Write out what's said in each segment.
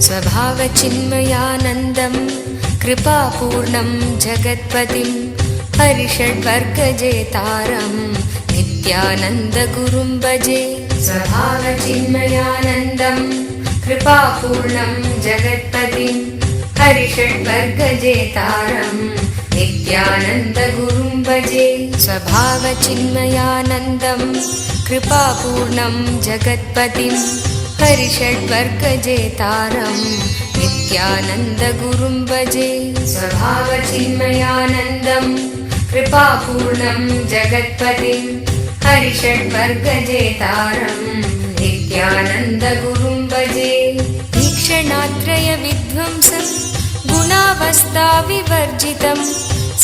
स्वभावचिन्मयानन्दं कृपापूर्णं जगत्पतिं हरिषड्वर्गजेतारं नित्यानन्दगुरुं भजे। स्वभावचिन्मयानन्दं कृपापूर्णं जगत्पतिं हरिषड्वर्गजेतारं नित्यानन्दगुरुं भजे। स्वभावचिन्मयानन्दं कृपापूर्णं जगत्पतिं हरिषड्वर्गजेतारं नित्यानन्दगुरुं भजे। स्वभावचिन्मयानन्दं कृपापूर्णं जगत्पतिं हरिषड्वर्गजेतारं नित्यानन्दगुरुं भजे। ईक्षणात्रयविध्वंसं गुणावस्थाविवर्जितं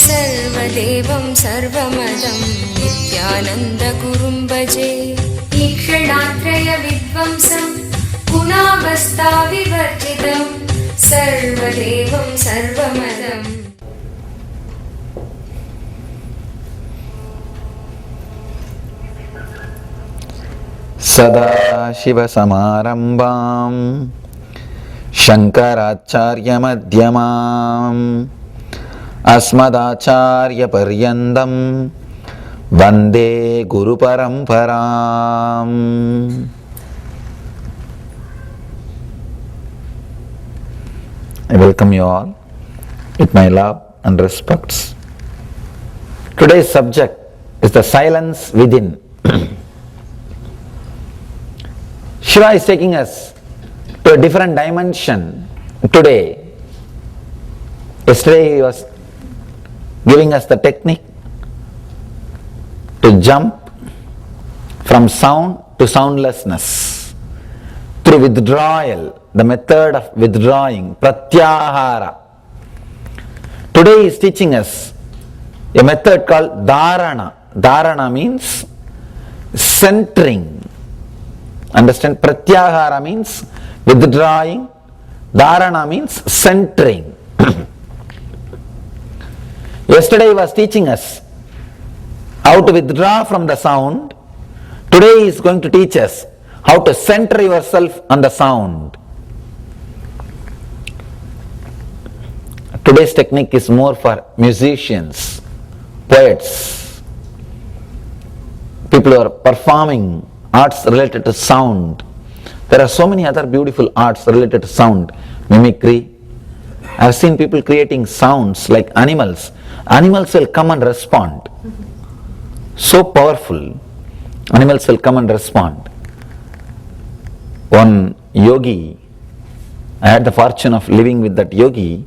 सर्वदेवं सर्वमदं नित्यानन्दगुरुं भजे। ईक्षणात्रयविध्वंसं गुणावस्थाविवर्जितं सर्वदेवं सर्वमदम्। सदाशिवसमारम्भां शङ्कराचार्यमध्यमाम् अस्मदाचार्यपर्यन्तं वन्दे गुरुपरम्पराम्। I welcome you all with my love and respects. Today's subject is the silence within. Shiva is taking us to a different dimension today. Yesterday he was giving us the technique to jump from sound to soundlessness through withdrawal, the method of withdrawing, pratyahara. Today he is teaching us a method called dharana. Dharana means centering. Understand? Pratyahara means withdrawing, dharana means centering. Yesterday he was teaching us how to withdraw from the sound. Today he is going to teach us how to center yourself on the sound. Today's technique is more for musicians, poets, people who are performing arts related to sound. There are so many other beautiful arts related to sound. Mimicry. I have seen people creating sounds like animals. Animals will come and respond. So powerful. Animals will come and respond. One yogi, I had the fortune of living with that yogi.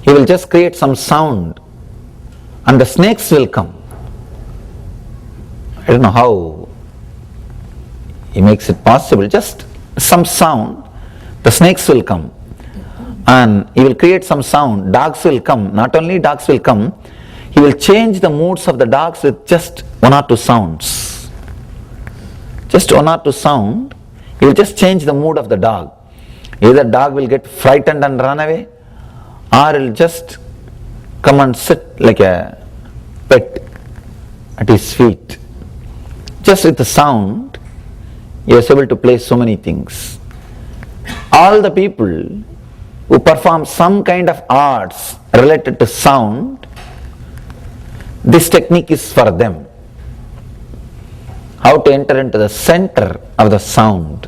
He will just create some sound and the snakes will come. I don't know how he makes it possible. Just some sound, the snakes will come. And he will create some sound, dogs will come. Not only dogs will come, he will change the moods of the dogs with just one or two sounds. Just one or two sound, he will just change the mood of the dog. Either dog will get frightened and run away, or he will just come and sit like a pet at his feet. Just with the sound, he is able to play so many things. All the people who perform some kind of arts related to sound, this technique is for them. How to enter into the center of the sound.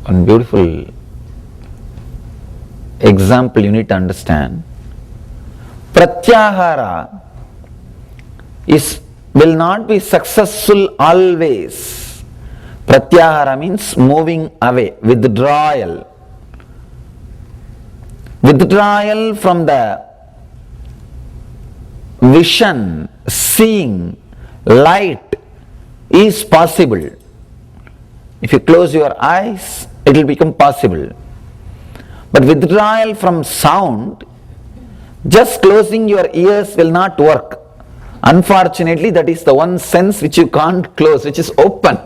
One beautiful example you need to understand. Pratyahara will not be successful always. Pratyahara means moving away, withdrawal. Withdrawal from the vision, seeing, light is possible. If you close your eyes, it will become possible. But withdrawal from sound, just closing your ears will not work. Unfortunately, that is the one sense which you can't close, which is open.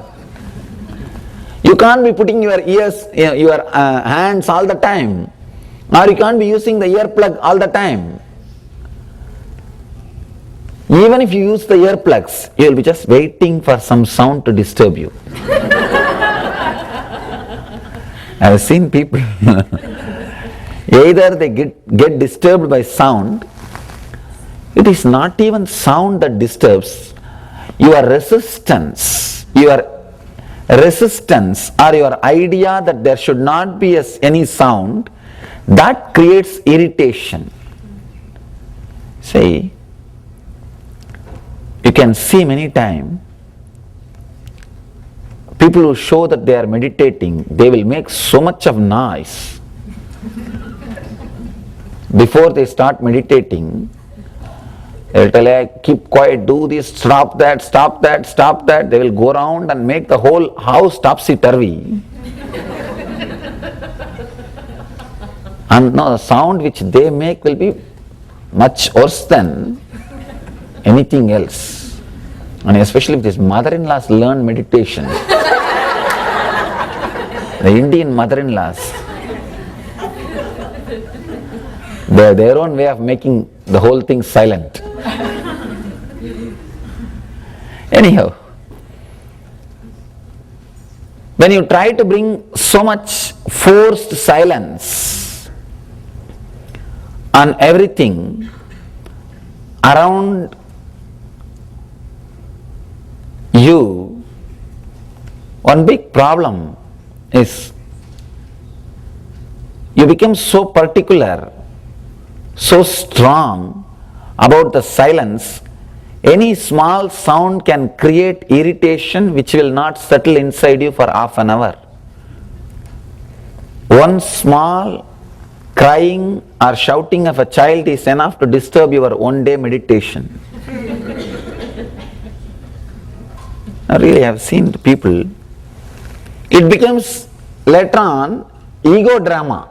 You can't be putting your ears, your hands all the time, or you can't be using the earplug all the time. Even if you use the earplugs, you will be just waiting for some sound to disturb you. I have seen people, either they get disturbed by sound. It is not even sound that disturbs, your resistance or your idea that there should not be any sound, that creates irritation. See, you can see many times people who show that they are meditating, they will make so much of noise before they start meditating. They will tell you, keep quiet, do this, stop that, stop that, stop that. They will go around and make the whole house topsy-turvy. And no, the sound which they make will be much worse than anything else. And especially if these mother-in-laws learn meditation. The Indian mother-in-laws, they have their own way of making the whole thing silent. Anyhow, when you try to bring so much forced silence on everything around you, one big problem is you become so particular, so strong about the silence. Any small sound can create irritation which will not settle inside you for half an hour. One small crying or shouting of a child is enough to disturb your one-day meditation. I really have seen people, it becomes later on ego drama.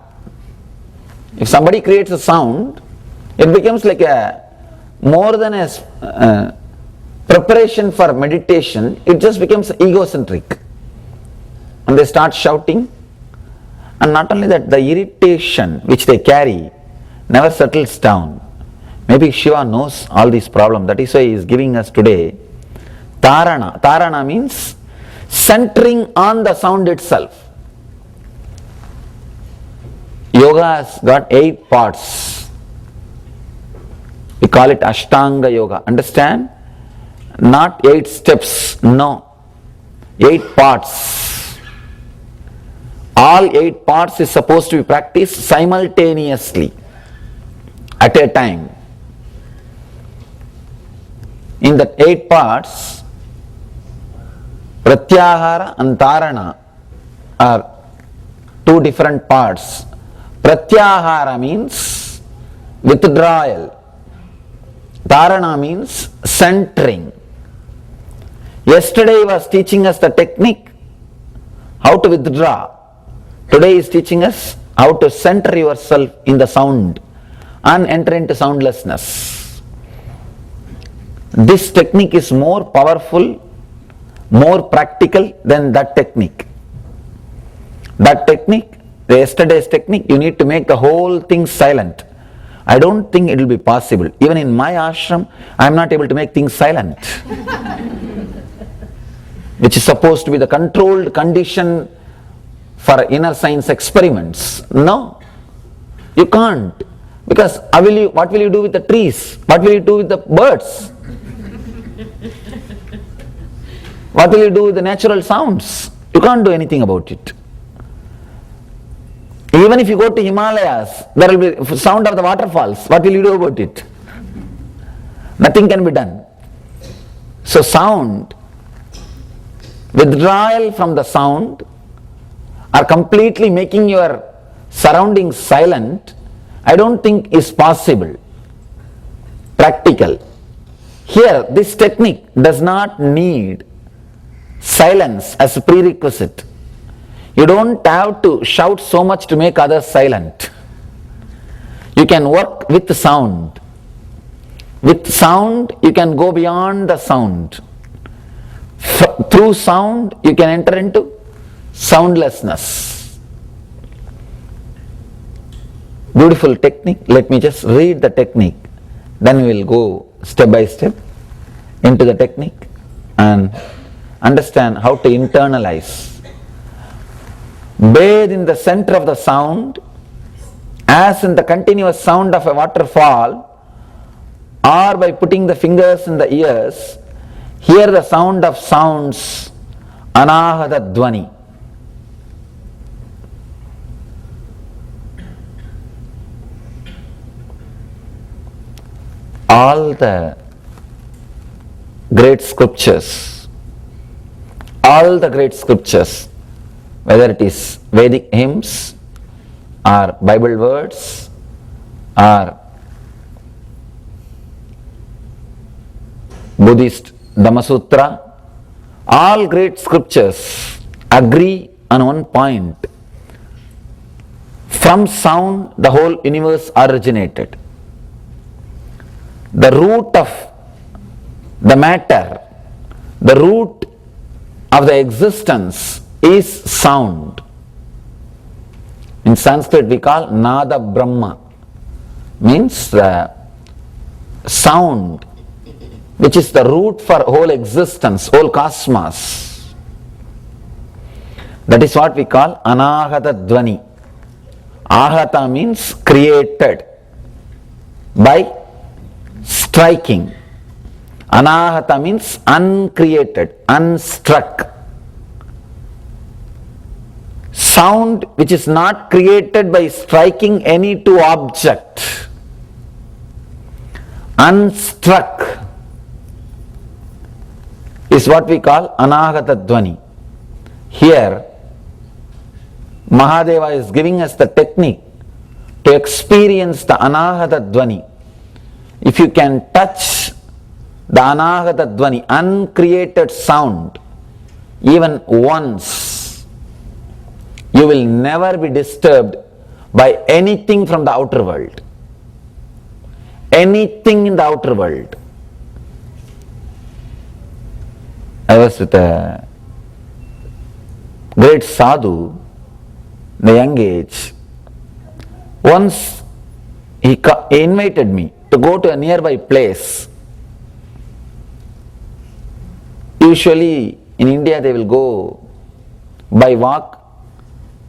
If somebody creates a sound, it becomes like more than a preparation for meditation, it just becomes egocentric. And they start shouting. And not only that, the irritation which they carry never settles down. Maybe Shiva knows all these problems. That is why he is giving us today Dharana. Dharana means centering on the sound itself. Yoga has got 8 parts. We call it Ashtanga Yoga. Understand? Not 8 steps, no. 8 parts. All 8 parts is supposed to be practiced simultaneously at a time. In the 8 parts, Pratyahara and Dharana are 2 different parts. Pratyahara means withdrawal. Dharana means centering. Yesterday he was teaching us the technique, how to withdraw. Today he is teaching us how to center yourself in the sound and enter into soundlessness. This technique is more powerful, more practical than that technique. That technique, the yesterday's technique, you need to make the whole thing silent. I don't think it will be possible. Even in my ashram, I am not able to make things silent. Which is supposed to be the controlled condition for inner science experiments. No, you can't. Because what will you do with the trees? What will you do with the birds? What will you do with the natural sounds? You can't do anything about it. Even if you go to Himalayas, there will be sound of the waterfalls. What will you do about it? Nothing can be done. So sound, withdrawal from the sound, or completely making your surroundings silent, I don't think is possible, practical. Here, this technique does not need silence as a prerequisite. You don't have to shout so much to make others silent. You can work with the sound. With sound, you can go beyond the sound. Through sound, you can enter into soundlessness. Beautiful technique. Let me just read the technique. Then we will go step by step. into the technique and understand how to internalize. Bathe in the center of the sound, as in the continuous sound of a waterfall, or by putting the fingers in the ears, hear the sound of sounds, anahata dvani. All the great scriptures, whether it is Vedic hymns or Bible words or Buddhist Dhammasutra, all great scriptures agree on one point. From sound the whole universe originated. The root of the matter, the root of the existence is sound. In Sanskrit we call Nada Brahma, means the sound which is the root for whole existence, whole cosmos. That is what we call Anahata Dvani. Ahata means created by striking. Anahata means uncreated, unstruck. Sound which is not created by striking any two object. Unstruck is what we call Anahata Dvani. Here Mahadeva is giving us the technique to experience the Anahata Dvani. If you can touch the Anahata Dvani, uncreated sound, even once, you will never be disturbed by anything from the outer world. Anything in the outer world. I was with a great sadhu in the young age. Once he invited me to go to a nearby place. Usually in India they will go by walk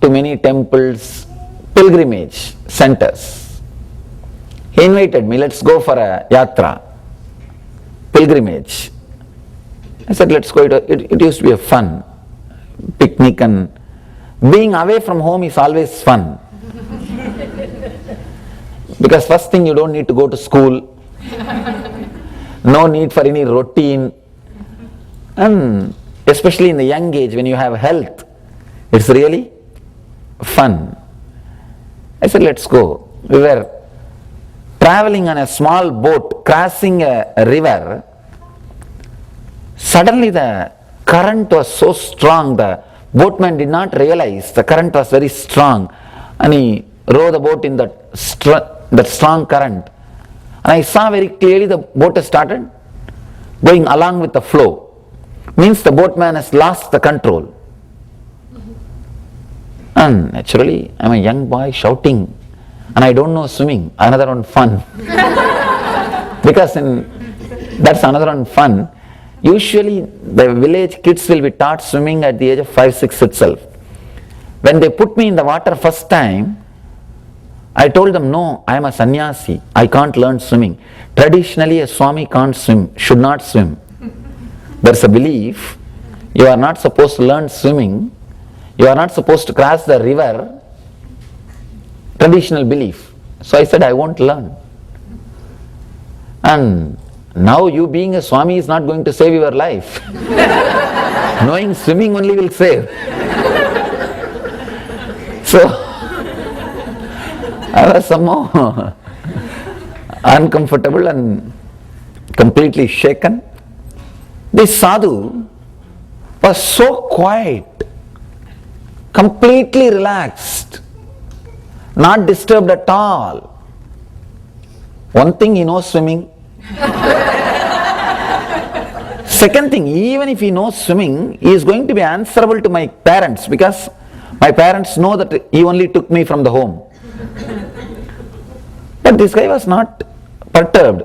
to many temples, pilgrimage centers. He invited me, let's go for a yatra, pilgrimage. I said, let's go. It used to be a fun picnic, and being away from home is always fun. Because first thing, you don't need to go to school, no need for any routine, and especially in the young age when you have health, it's really fun. I said, let's go. We were traveling on a small boat, crossing a river. Suddenly the current was so strong, the boatman did not realize the current was very strong, and he rowed the boat in that strong current. And I saw very clearly the boat has started going along with the flow. Means the boatman has lost the control. And naturally, I'm a young boy shouting, and I don't know swimming. Another one fun. Because that's another one fun. Usually the village kids will be taught swimming at the age of 5, 6 itself. When they put me in the water first time, I told them, no, I am a sannyasi, I can't learn swimming. Traditionally a Swami can't swim, should not swim. There's a belief, you are not supposed to learn swimming, you are not supposed to cross the river, traditional belief. So I said, I won't learn. And now you being a Swami is not going to save your life. Knowing swimming only will save. So I was somehow uncomfortable and completely shaken. This sadhu was so quiet, completely relaxed, not disturbed at all. One thing, he knows swimming. Second thing, even if he knows swimming, he is going to be answerable to my parents, because my parents know that he only took me from the home. But this guy was not perturbed.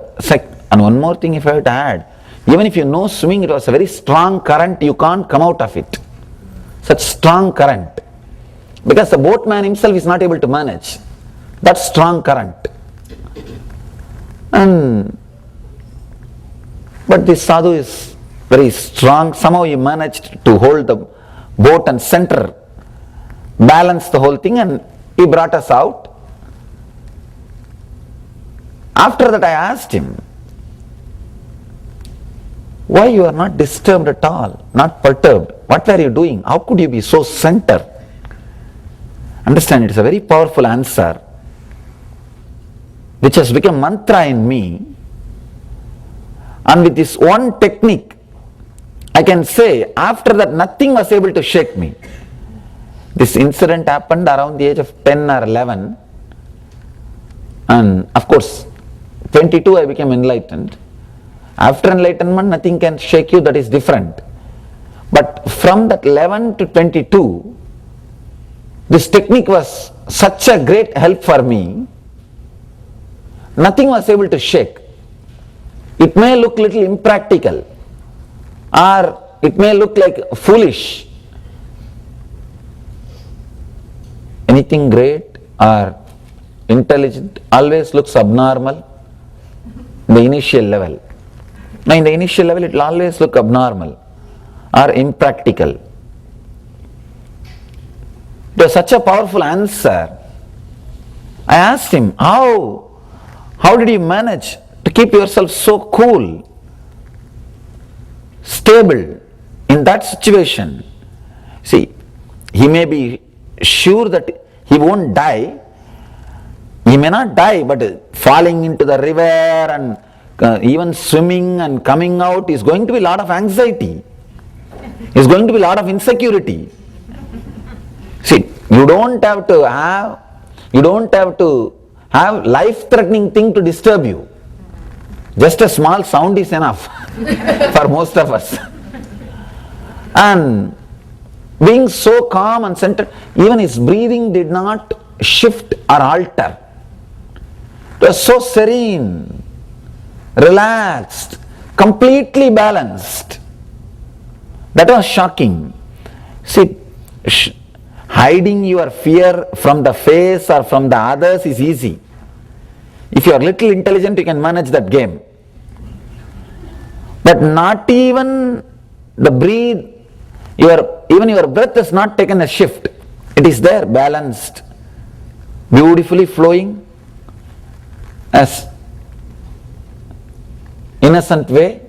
And one more thing if I have to add, Even if you know swimming, it was a very strong current, you can't come out of it. Such strong current. Because the boatman himself is not able to manage that strong current. But this sadhu is very strong. Somehow he managed to hold the boat and center, balance the whole thing, and he brought us out. After that I asked him, why you are not disturbed at all, not perturbed? What were you doing? How could you be so center? Understand, it is a very powerful answer which has become mantra in me. And with this one technique, I can say after that nothing was able to shake me. This incident happened around the age of 10 or 11, and of course 22 I became enlightened. After enlightenment nothing can shake you, that is different. But from that 11 to 22, this technique was such a great help for me. Nothing was able to shake. It may look little impractical, or it may look like foolish. Anything great or intelligent always looks abnormal in the initial level. Now in the initial level it will always look abnormal or impractical. It was such a powerful answer. I asked him, how did you manage to keep yourself so cool, stable in that situation? See, he may be sure that he won't die. He may not die, but falling into the river and even swimming and coming out is going to be a lot of anxiety. Is going to be a lot of insecurity. See, you don't have to have life-threatening thing to disturb you. Just a small sound is enough for most of us. And being so calm and centered, even his breathing did not shift or alter. It was so serene, relaxed, completely balanced. That was shocking. See, hiding your fear from the face or from the others is easy. If you are little intelligent, you can manage that game. But not even the breathe, even your breath has not taken a shift. It is there, balanced, beautifully flowing, as innocent way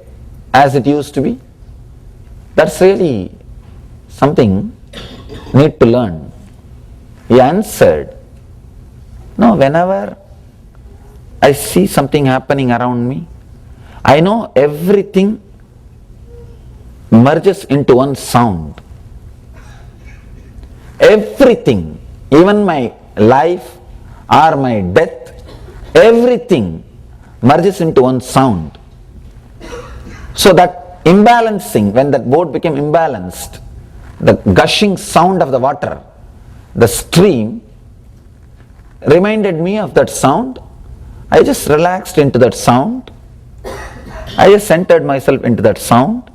as it used to be. That's really something need to learn. He answered, no, whenever I see something happening around me, I know everything merges into one sound. Everything, even my life or my death, everything merges into one sound. So that imbalancing, when that boat became imbalanced, the gushing sound of the water, the stream, reminded me of that sound. I just relaxed into that sound. I just centered myself into that sound.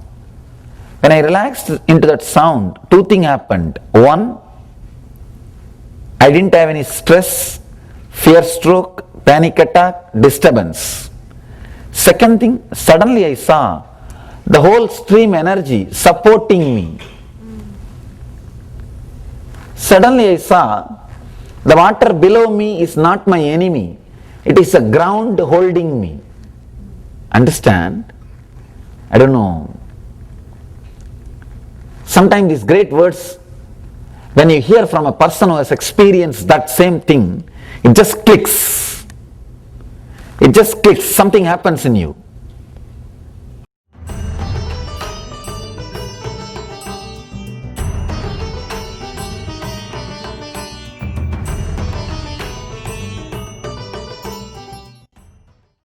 When I relaxed into that sound, two things happened. One, I didn't have any stress, fear stroke, panic attack, disturbance. Second thing, suddenly I saw the whole stream energy supporting me. Suddenly I saw the water below me is not my enemy. It is a ground holding me. Understand? I don't know. Sometimes these great words, when you hear from a person who has experienced that same thing, it just clicks. It just clicks. Something happens in you.